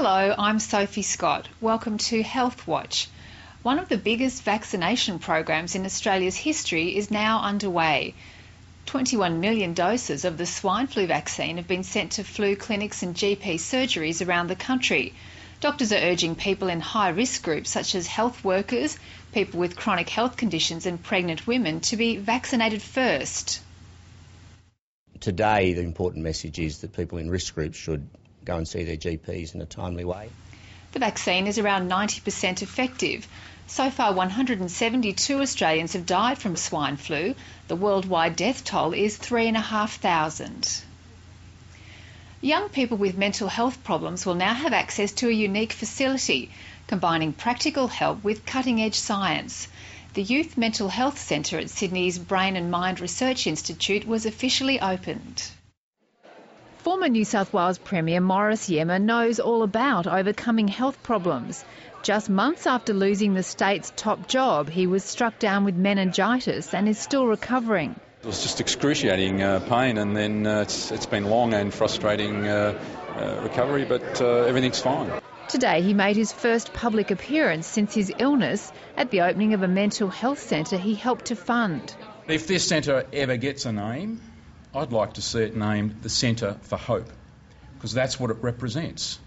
Hello, I'm Sophie Scott. Welcome to Healthwatch. One of the biggest vaccination programs in Australia's history is now underway. 21 million doses of the swine flu vaccine have been sent to flu clinics and GP surgeries around the country. Doctors are urging people in high-risk groups such as health workers, people with chronic health conditions and pregnant women to be vaccinated first. Today, the important message is that people in risk groups should go and see their GPs in a timely way. The vaccine is around 90% effective. So far, 172 Australians have died from swine flu. The worldwide death toll is 3,500. Young people with mental health problems will now have access to a unique facility, combining practical help with cutting-edge science. The Youth Mental Health Centre at Sydney's Brain and Mind Research Institute was officially opened. Former New South Wales Premier Maurice Yemmer knows all about overcoming health problems. Just months after losing the state's top job, he was struck down with meningitis and is still recovering. It was just excruciating pain, and then it's been long and frustrating recovery, but everything's fine. Today he made his first public appearance since his illness at the opening of a mental health centre he helped to fund. If this centre ever gets a name, I'd like to see it named the Centre for Hope, because that's what it represents.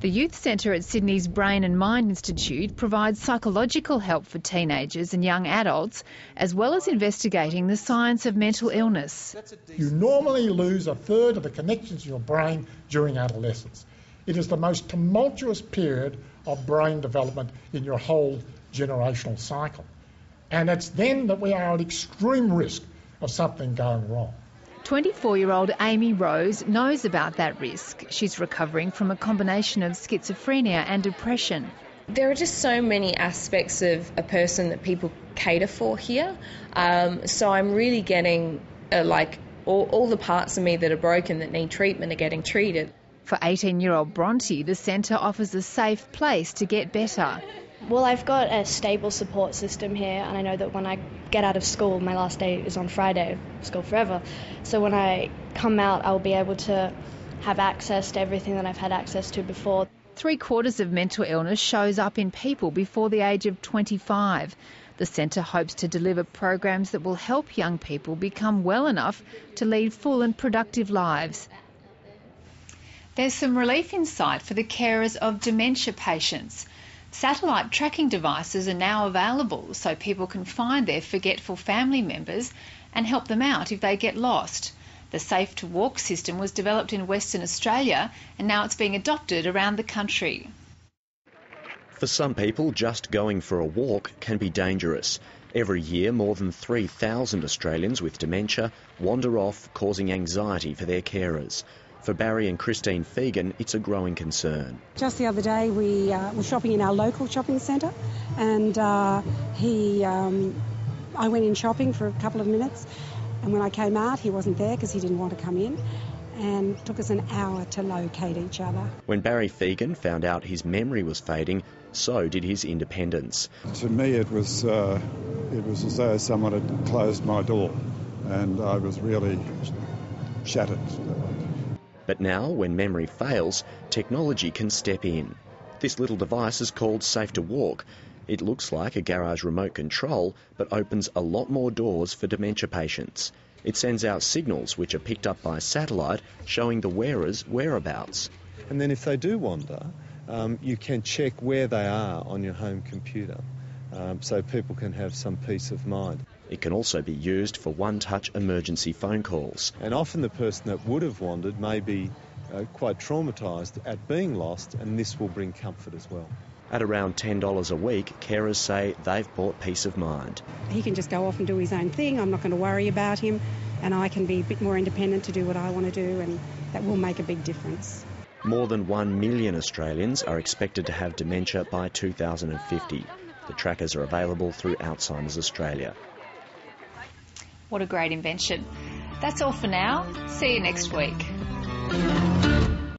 The Youth Centre at Sydney's Brain and Mind Institute provides psychological help for teenagers and young adults, as well as investigating the science of mental illness. You normally lose a third of the connections in your brain during adolescence. It is the most tumultuous period of brain development in your whole generational cycle. And it's then that we are at extreme risk of something going wrong. 24-year-old Amy Rose knows about that risk. She's recovering from a combination of schizophrenia and depression. There are just so many aspects of a person that people cater for here. So I'm really getting all the parts of me that are broken that need treatment are getting treated. For 18-year-old Bronte, the centre offers a safe place to get better. Well, I've got a stable support system here, and I know that when I get out of school, my last day is on Friday, school forever. So when I come out, I'll be able to have access to everything that I've had access to before. 3/4 of mental illness shows up in people before the age of 25. The centre hopes to deliver programs that will help young people become well enough to lead full and productive lives. There's some relief in sight for the carers of dementia patients. Satellite tracking devices are now available so people can find their forgetful family members and help them out if they get lost. The Safe to Walk system was developed in Western Australia and now it's being adopted around the country. For some people, just going for a walk can be dangerous. Every year, more than 3,000 Australians with dementia wander off, causing anxiety for their carers. For Barry and Christine Fegan, it's a growing concern. Just the other day we were shopping in our local shopping centre, and I went in shopping for a couple of minutes, and when I came out he wasn't there because he didn't want to come in, and it took us an hour to locate each other. When Barry Fegan found out his memory was fading, so did his independence. To me it was as though someone had closed my door, and I was really shattered. But now, when memory fails, technology can step in. This little device is called Safe to Walk. It looks like a garage remote control, but opens a lot more doors for dementia patients. It sends out signals which are picked up by satellite, showing the wearer's whereabouts. And then if they do wander, you can check where they are on your home computer, so people can have some peace of mind. It can also be used for one-touch emergency phone calls. And often the person that would have wandered may be quite traumatised at being lost, and this will bring comfort as well. At around $10 a week, carers say they've bought peace of mind. He can just go off and do his own thing. I'm not going to worry about him, and I can be a bit more independent to do what I want to do, and that will make a big difference. More than 1 million Australians are expected to have dementia by 2050. The trackers are available through Alzheimer's Australia. What a great invention. That's all for now. See you next week.